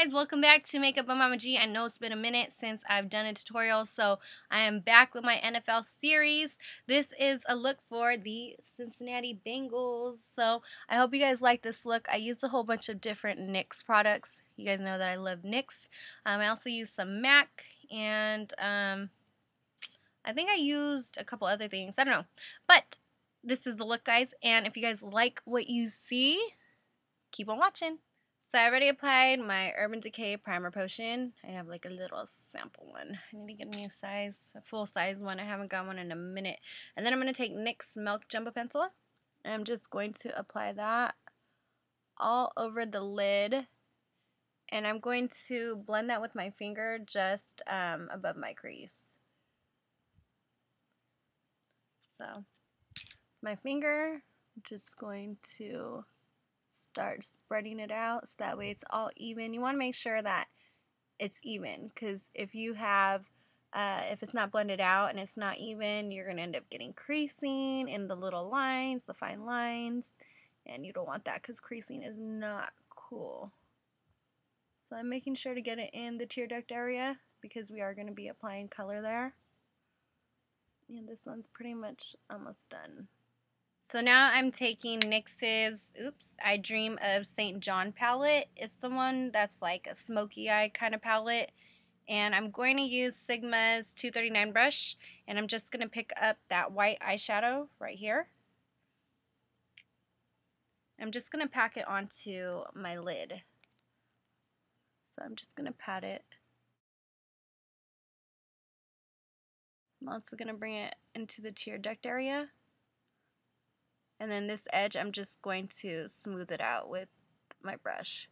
guys, welcome back to Makeup by Mama G. I know it's been a minute since I've done a tutorial, so I am back with my NFL series. This is a look for the Cincinatti Bengals, so I hope you guys like this look. I used a whole bunch of different NYX products. You guys know that I love NYX. I also used some MAC, and I think I used a couple other things. I don't know, but this is the look, guys, and if you guys like what you see, keep on watching. So I already applied my Urban Decay Primer Potion. I have like a little sample one. I need to get a new size, a full size one. I haven't got one in a minute. And then I'm going to take NYX Milk Jumbo Pencil. And I'm just going to apply that all over the lid. And I'm going to blend that with my finger just above my crease. So my finger, I'm just going to start spreading it out so that way it's all even. You want to make sure that it's even, because if you have if it's not blended out and it's not even, you're going to end up getting creasing in the little lines, the fine lines, and you don't want that because creasing is not cool. So I'm making sure to get it in the tear duct area because we are going to be applying color there. And this one's pretty much almost done. So now I'm taking NYX's I Dream of St. John palette. It's the one that's like a smoky eye kind of palette. And I'm going to use Sigma's 239 brush. And I'm just going to pick up that white eyeshadow right here. I'm just going to pack it onto my lid. So I'm just going to pat it. I'm also going to bring it into the tear duct area. And then this edge, I'm just going to smooth it out with my brush.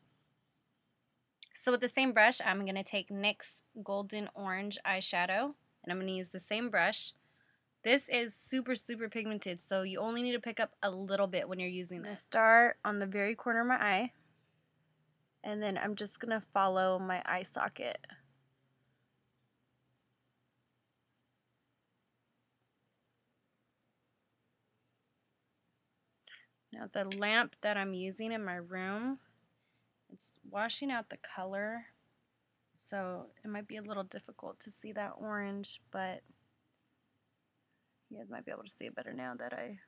So with the same brush, I'm going to take NYX Golden Orange eyeshadow, and I'm going to use the same brush. This is super, super pigmented, so you only need to pick up a little bit when you're using this. Start on the very corner of my eye, and then I'm just going to follow my eye socket. Now the lamp that I'm using in my room, it's washing out the color, so it might be a little difficult to see that orange, but you guys might be able to see it better now that I'm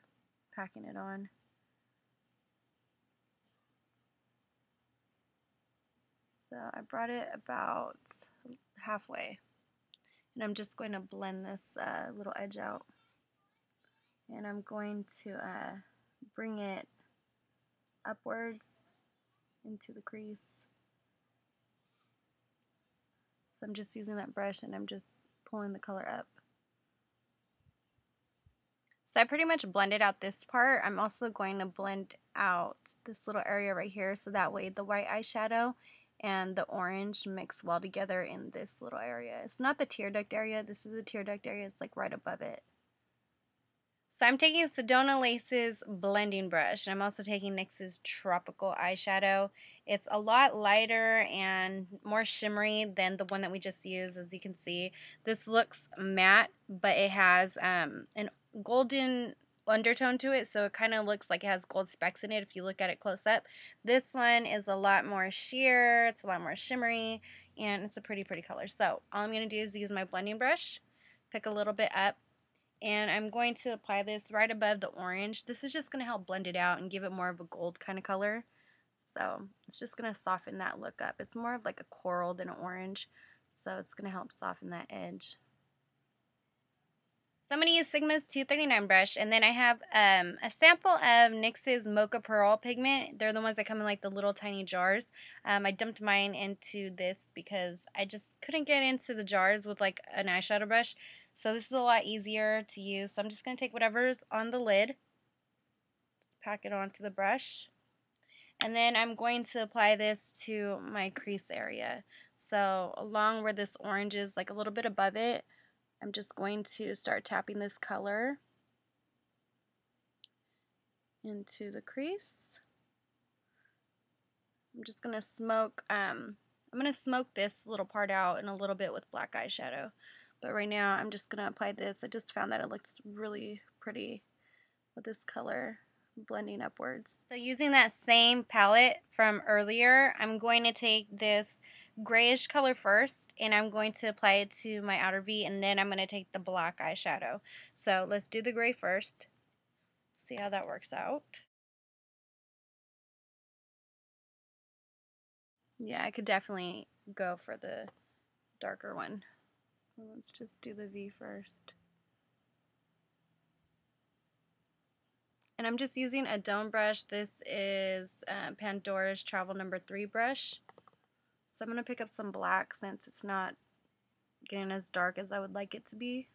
packing it on. So I brought it about halfway, and I'm just going to blend this little edge out, and I'm going to bring it upwards into the crease. So I'm just using that brush and I'm just pulling the color up. So I pretty much blended out this part. I'm also going to blend out this little area right here so that way the white eyeshadow and the orange mix well together in this little area. It's not the tear duct area. This is the tear duct area. It's like right above it. So I'm taking Sedona Lace's blending brush, and I'm also taking NYX's Tropical Eyeshadow. It's a lot lighter and more shimmery than the one that we just used, as you can see. This looks matte, but it has an golden undertone to it, so it kind of looks like it has gold specks in it if you look at it close up. This one is a lot more sheer, it's a lot more shimmery, and it's a pretty, pretty color. So all I'm going to do is use my blending brush, pick a little bit up, and I'm going to apply this right above the orange. This is just going to help blend it out and give it more of a gold kind of color. So it's just going to soften that look up. It's more of like a coral than an orange, so it's going to help soften that edge. So I'm going to use Sigma's 239 brush, and then I have a sample of NYX's Mocha Pearl pigment. They're the ones that come in like the little tiny jars. I dumped mine into this because I just couldn't get into the jars with like an eyeshadow brush. So this is a lot easier to use. So I'm just going to take whatever's on the lid, just pack it onto the brush, and then I'm going to apply this to my crease area. So along where this orange is, like a little bit above it, I'm just going to start tapping this color into the crease. I'm just going to smoke, I'm going to smoke this little part out in a little bit with black eyeshadow. But right now I'm just going to apply this. I just found that it looks really pretty with this color blending upwards. So using that same palette from earlier, I'm going to take this grayish color first, and I'm going to apply it to my outer V, and then I'm going to take the black eyeshadow. So let's do the gray first. See how that works out. Yeah, I could definitely go for the darker one. So let's just do the V first. And I'm just using a dome brush. This is Pandora's Travel number 3 brush. So I'm going to pick up some black since it's not getting as dark as I would like it to be.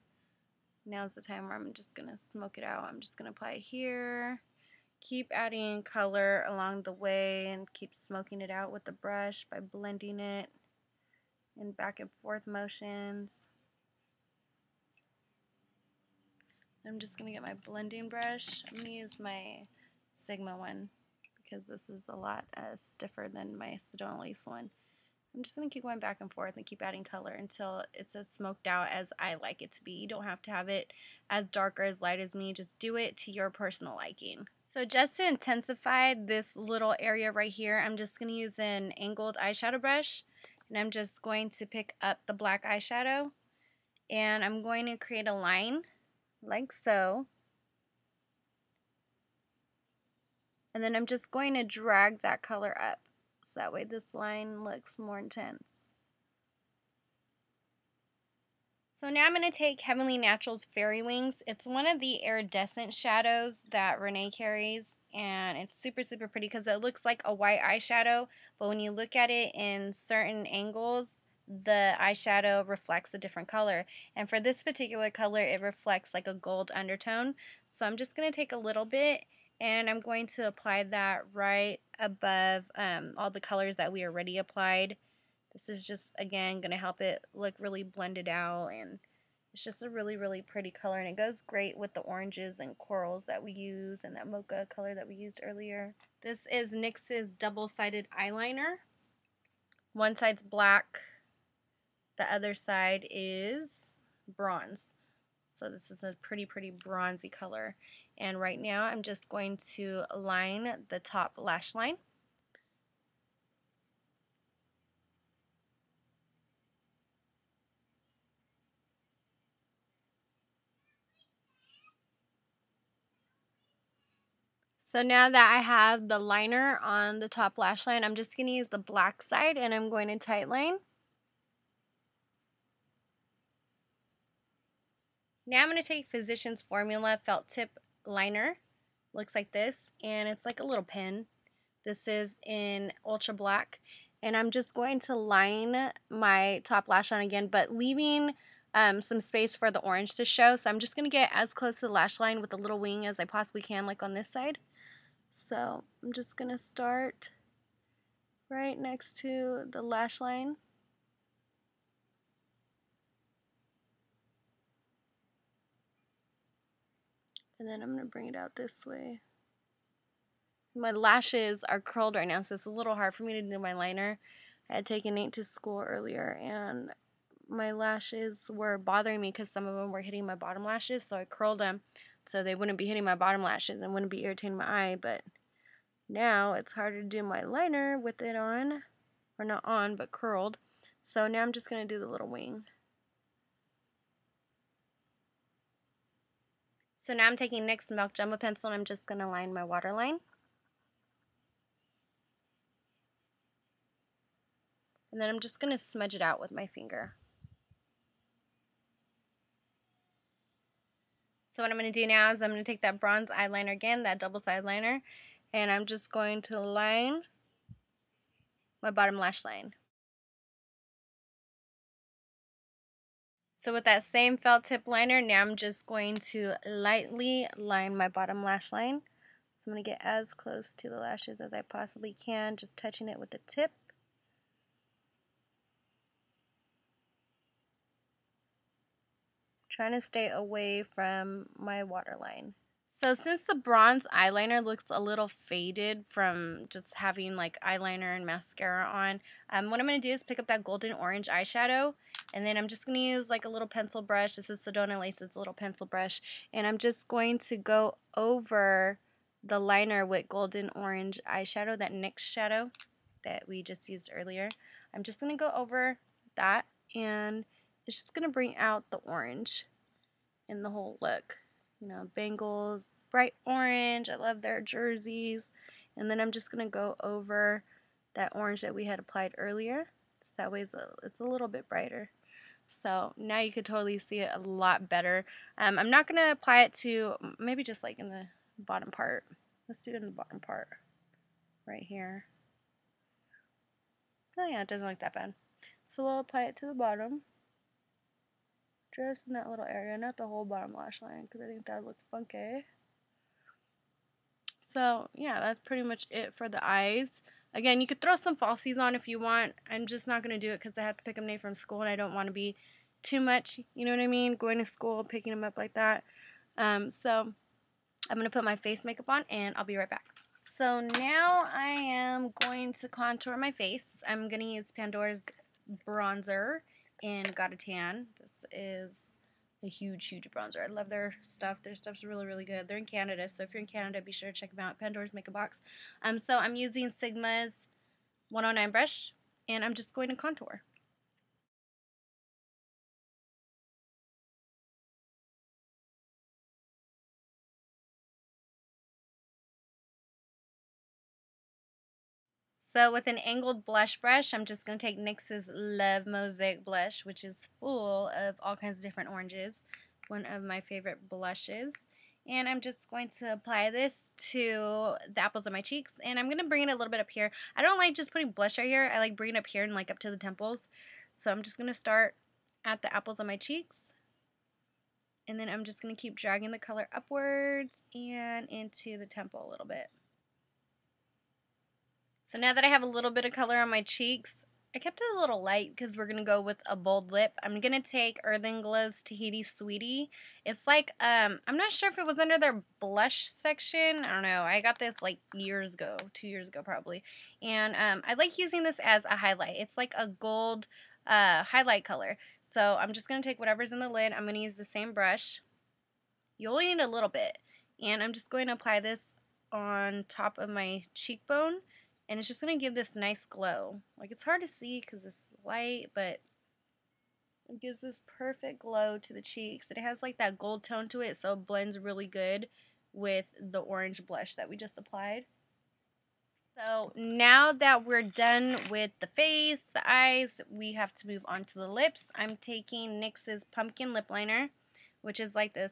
Now's the time where I'm just going to smoke it out. I'm just going to apply it here. Keep adding color along the way and keep smoking it out with the brush by blending it in back and forth motions. I'm just going to get my blending brush. I'm going to use my Sigma one because this is a lot stiffer than my Sedona lace one. I'm just going to keep going back and forth and keep adding color until it's as smoked out as I like it to be. You don't have to have it as dark or as light as me. Just do it to your personal liking. So just to intensify this little area right here, I'm just going to use an angled eyeshadow brush. And I'm just going to pick up the black eyeshadow. And I'm going to create a line like so. And then I'm just going to drag that color up. So that way this line looks more intense. So now I'm going to take Heavenly Naturals Fairy Wings. It's one of the iridescent shadows that Renee carries. And it's super, super pretty because it looks like a white eyeshadow. But when you look at it in certain angles, the eyeshadow reflects a different color. And for this particular color, it reflects like a gold undertone. So I'm just going to take a little bit and I'm going to apply that right above all the colors that we already applied. This is just, again, going to help it look really blended out, and it's just a really, really pretty color, and it goes great with the oranges and corals that we use and that mocha color that we used earlier. This is NYX's double-sided eyeliner. One side's black, the other side is bronze. So this is a pretty, pretty bronzy color. And right now I'm just going to line the top lash line. So now that I have the liner on the top lash line, I'm just going to use the black side and I'm going to tight line. Now I'm going to take Physicians Formula Felt Tip Liner. Looks like this, and it's like a little pen. This is in Ultra Black, and I'm just going to line my top lash line again, but leaving some space for the orange to show. So I'm just going to get as close to the lash line with a little wing as I possibly can, like on this side. So I'm just going to start right next to the lash line. And then I'm going to bring it out this way. My lashes are curled right now, so it's a little hard for me to do my liner. I had taken Nate to school earlier, and my lashes were bothering me because some of them were hitting my bottom lashes, so I curled them so they wouldn't be hitting my bottom lashes and wouldn't be irritating my eye. But now it's harder to do my liner with it on, or not on, but curled. So now I'm just going to do the little wing. So now I'm taking NYX Milk Jumbo Pencil and I'm just going to line my waterline. And then I'm just going to smudge it out with my finger. So what I'm going to do now is I'm going to take that bronze eyeliner again, that double-sided liner, and I'm just going to line my bottom lash line. So with that same felt tip liner, now I'm just going to lightly line my bottom lash line. So I'm going to get as close to the lashes as I possibly can, just touching it with the tip. Trying to stay away from my waterline. So since the bronze eyeliner looks a little faded from just having like eyeliner and mascara on, what I'm going to do is pick up that golden orange eyeshadow, and then I'm just going to use like a little pencil brush. This is Sedona Lace's little pencil brush, and I'm just going to go over the liner with golden orange eyeshadow, that NYX shadow that we just used earlier. I'm just going to go over that, and it's just going to bring out the orange in the whole look. You know, Bengals, bright orange. I love their jerseys. And then I'm just going to go over that orange that we had applied earlier. So that way it's a little bit brighter. So now you could totally see it a lot better. I'm not going to apply it to, maybe just like in the bottom part. Let's do it in the bottom part. Right here. Oh yeah, it doesn't look that bad. So we'll apply it to the bottom. Just in that little area, not the whole bottom lash line, because I think that would look funky. So yeah, that's pretty much it for the eyes. Again, you could throw some falsies on if you want. I'm just not going to do it because I have to pick up Nate from school, and I don't want to be too much, you know what I mean, going to school, picking him up like that. So I'm going to put my face makeup on, and I'll be right back. So now I am going to contour my face. I'm going to use Pandora's bronzer in Got a Tan. This is a huge, huge bronzer. I love their stuff. Their stuff's really, really good. They're in Canada, so if you're in Canada, be sure to check them out. Pandora's Makeup Box. So I'm using Sigma's 109 brush, and I'm just going to contour. So with an angled blush brush, I'm just going to take NYX's Love Mosaic blush, which is full of all kinds of different oranges. One of my favorite blushes. And I'm just going to apply this to the apples of my cheeks. And I'm going to bring it a little bit up here. I don't like just putting blush right here. I like bringing it up here and like up to the temples. So I'm just going to start at the apples of my cheeks. And then I'm just going to keep dragging the color upwards and into the temple a little bit. So now that I have a little bit of color on my cheeks, I kept it a little light because we're going to go with a bold lip. I'm going to take Earthen Glow's Tahiti Sweetie. It's like, I'm not sure if it was under their blush section. I don't know. I got this like years ago, 2 years ago probably. And I like using this as a highlight. It's like a gold highlight color. So I'm just going to take whatever's in the lid. I'm going to use the same brush. You only need a little bit. And I'm just going to apply this on top of my cheekbone. And it's just going to give this nice glow. Like, it's hard to see because it's light, but it gives this perfect glow to the cheeks. And it has like that gold tone to it, so it blends really good with the orange blush that we just applied. So now that we're done with the face, the eyes, we have to move on to the lips. I'm taking NYX's Pumpkin Lipliner, which is like this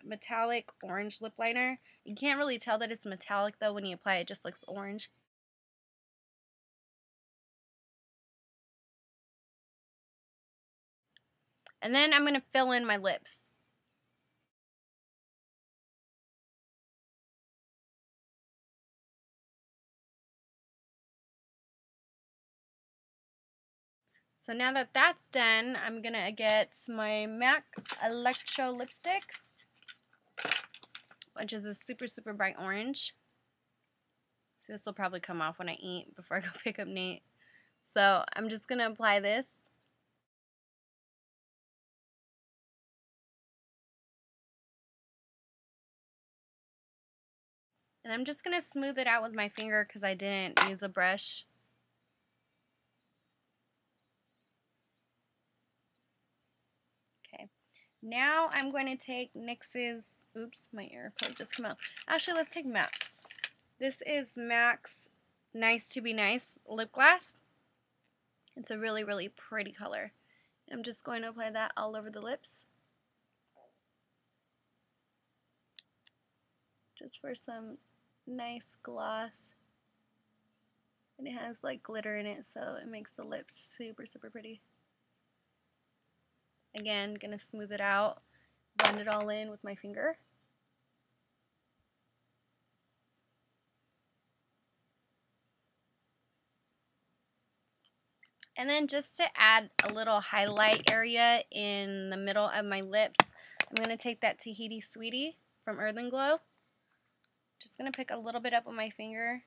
metallic orange lip liner. You can't really tell that it's metallic though when you apply it. It just looks orange. And then I'm going to fill in my lips. So now that that's done, I'm going to get my MAC Electro Lipstick, which is a super, super bright orange. So this will probably come off when I eat before I go pick up Nate. So I'm just going to apply this. And I'm just going to smooth it out with my finger because I didn't use a brush. Okay. Now I'm going to take NYX's, oops, my earplug just came out. Actually, let's take MAC's. This is MAC's Nice to Be Nice lip gloss. It's a really, really pretty color. I'm just going to apply that all over the lips. Just for some nice gloss. And it has like glitter in it, so it makes the lips super, super pretty. Again, gonna smooth it out, blend it all in with my finger. And then just to add a little highlight area in the middle of my lips, I'm going to take that Tahiti Sweetie from Earthen Glow. Just going to pick a little bit up on my finger,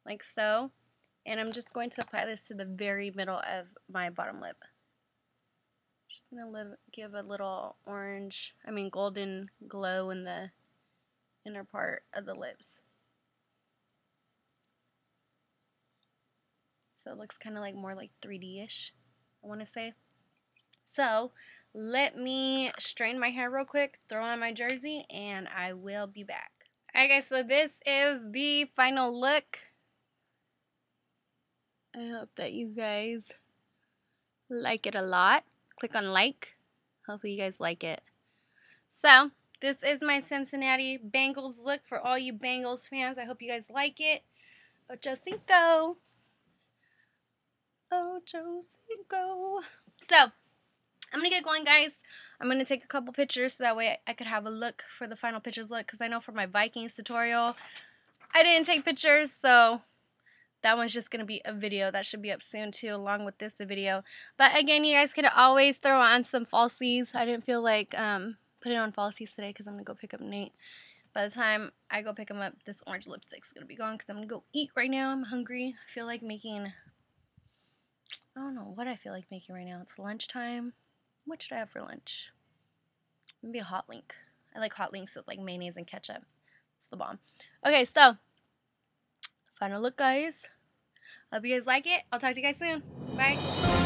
like so. And I'm just going to apply this to the very middle of my bottom lip. Just going to give a little golden glow in the inner part of the lips. So it looks kind of like more like 3D-ish, I want to say. So let me strain my hair real quick, throw on my jersey, and I will be back. Alright guys, so this is the final look. I hope that you guys like it a lot. Click on like. Hopefully you guys like it. So this is my Cincinatti Bengals look for all you Bengals fans. I hope you guys like it. Ocho Cinco. Ocho Cinco. So I'm going to get going, guys. I'm going to take a couple pictures so that way I could have a look for the final pictures look. Because I know for my Vikings tutorial, I didn't take pictures. So that one's just going to be a video. That should be up soon too, along with this video. But again, you guys could always throw on some falsies. I didn't feel like putting on falsies today because I'm going to go pick up Nate. By the time I go pick him up, this orange lipstick's going to be gone because I'm going to go eat right now. I'm hungry. I feel like making, I don't know what I feel like making right now. It's lunchtime. What should I have for lunch? Maybe a hot link. I like hot links with like mayonnaise and ketchup. It's the bomb. Okay, so final look, guys. Hope you guys like it. I'll talk to you guys soon. Bye.